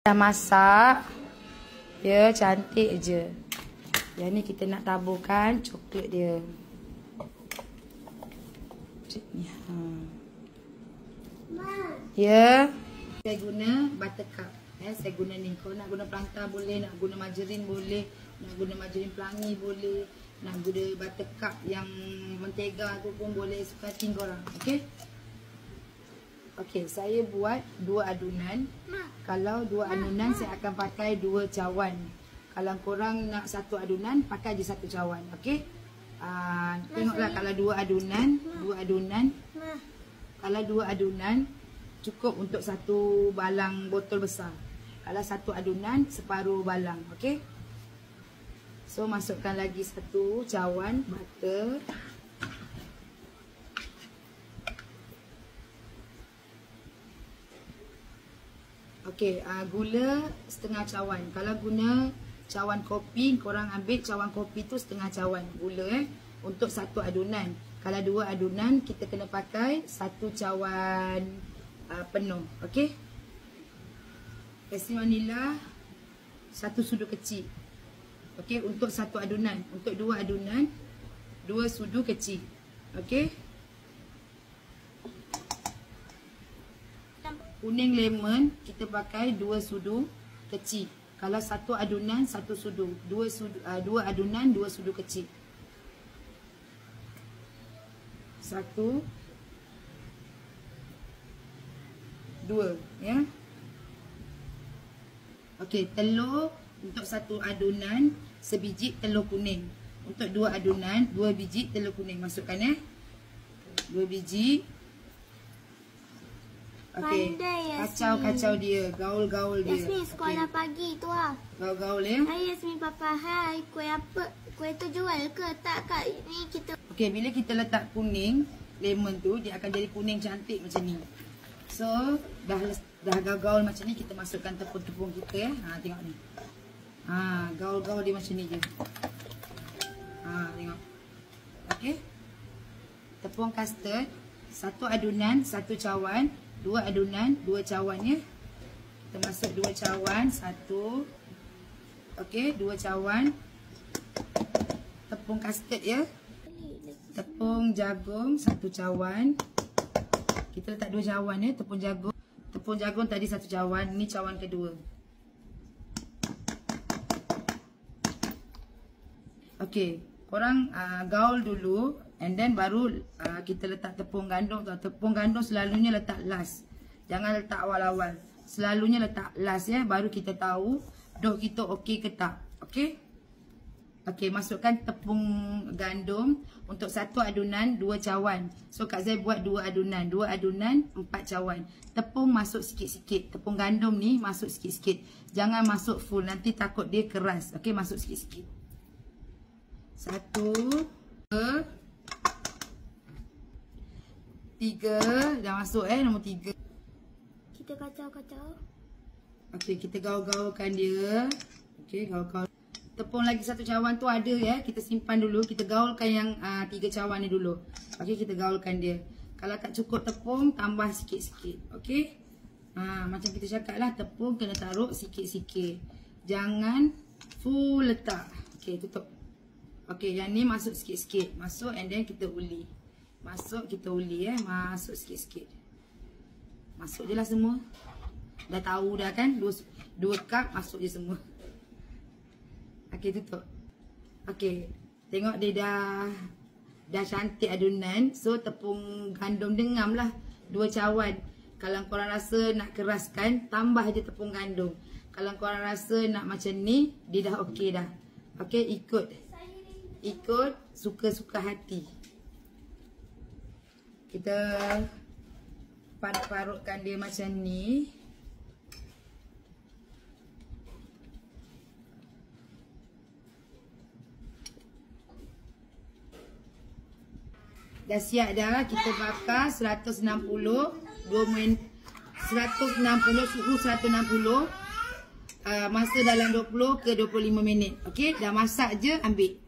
Dah masak. Ya, cantik je. Yang ni kita nak taburkan coklat dia. Ya. Saya guna buttercup. Saya guna ni. Kalau nak guna pelantar boleh, nak guna margarin boleh, nak guna margarin pelangi boleh, nak guna buttercup yang mentega tu pun boleh, suka hati korang. Okey. Okey, saya buat 2 adunan. Kalau 2 adunan saya akan pakai 2 cawan. Kalau korang nak 1 adunan, pakai je 1 cawan. Okey. Tengoklah kalau 2 adunan, kalau 2 adunan cukup untuk 1 balang botol besar. Kalau 1 adunan, separuh balang. Okey. So masukkan lagi 1 cawan butter. Okey, gula setengah cawan. Kalau guna cawan kopi, korang ambil cawan kopi tu setengah cawan gula untuk 1 adunan. Kalau 2 adunan, kita kena pakai 1 cawan penuh. Okey. Esi vanila 1 sudu kecil. Okey, untuk 1 adunan. Untuk 2 adunan, 2 sudu kecil. Okey. Kuning lemon kita pakai 2 sudu kecil. Kalau 1 adunan 1 sudu, 2 adunan 2 sudu kecil. 1 2 ya. Okey, telur untuk 1 adunan sebiji telur kuning. Untuk 2 adunan 2 biji telur kuning masukkan 2 biji. Okey, kacau-kacau dia, gaul-gaul dia. Yasmin sekolah pagi tu lah. Gaul-gaul ya. Hai Yasmin papa, hai. Kuih apa? Kuih tu jual ke? Tak kak, ni kita. Okey, bila kita letak kuning, lemon tu dia akan jadi kuning cantik macam ni. So, dah gaul-gaul macam ni, kita masukkan tepung-tepung kita ya. Tengok ni. Gaul-gaul dia macam ni je. Tengok. Okey. Tepung custard 1 adunan 1 cawan. 2 adunan, 2 cawan ya. Kita masuk 2 cawan, 1. Okey, 2 cawan. Tepung custard ya. Tepung jagung 1 cawan. Kita letak 2 cawan ya, tepung jagung. Tepung jagung tadi 1 cawan, ni cawan kedua. Okey, korang gaul dulu. And then baru kita letak tepung gandum tu. Tepung gandum selalunya letak last. Jangan letak awal-awal. Selalunya letak last ya. Baru kita tahu dough kita okey ke tak. Okey. Okey, masukkan tepung gandum untuk 1 adunan 2 cawan. So Kak Zai buat 2 adunan. 2 adunan 4 cawan. Tepung masuk sikit-sikit. Tepung gandum ni masuk sikit-sikit. Jangan masuk full. Nanti takut dia keras. Okey, masuk sikit-sikit. 1 2 3 dah masuk nombor 3. Kita kacau-kacau. Okey, kita gaul-gaulkan dia. Okey, gaul-gaul. Tepung lagi 1 cawan tu ada ya. Kita simpan dulu. Kita gaulkan yang 3 cawan ni dulu. Okey, kita gaulkan dia. Kalau tak cukup tepung, tambah sikit-sikit. Okey. Macam kita cakap lah, tepung kena taruh sikit-sikit. Jangan full letak. Okey, tutup. Okey, yang ni masuk sikit-sikit. Masuk and then kita uli. Masuk, kita uli ya. Masuk sikit-sikit. Masuk je lah semua. Dah tahu dah kan. 2 cup masuk je semua. Okey, tutup. Okey. Tengok dia dah cantik adunan. So tepung gandum dengam lah 2 cawan. Kalau korang rasa nak keraskan, tambah je tepung gandum. Kalau korang rasa nak macam ni, dia dah okey dah. Okey, ikut suka-suka hati. Kita parut-parutkan dia macam ni. Dah siap dah. Kita bakar 160 suhu 160. Masa dalam 20 ke 25 minit. Okey, dah masak je, ambil.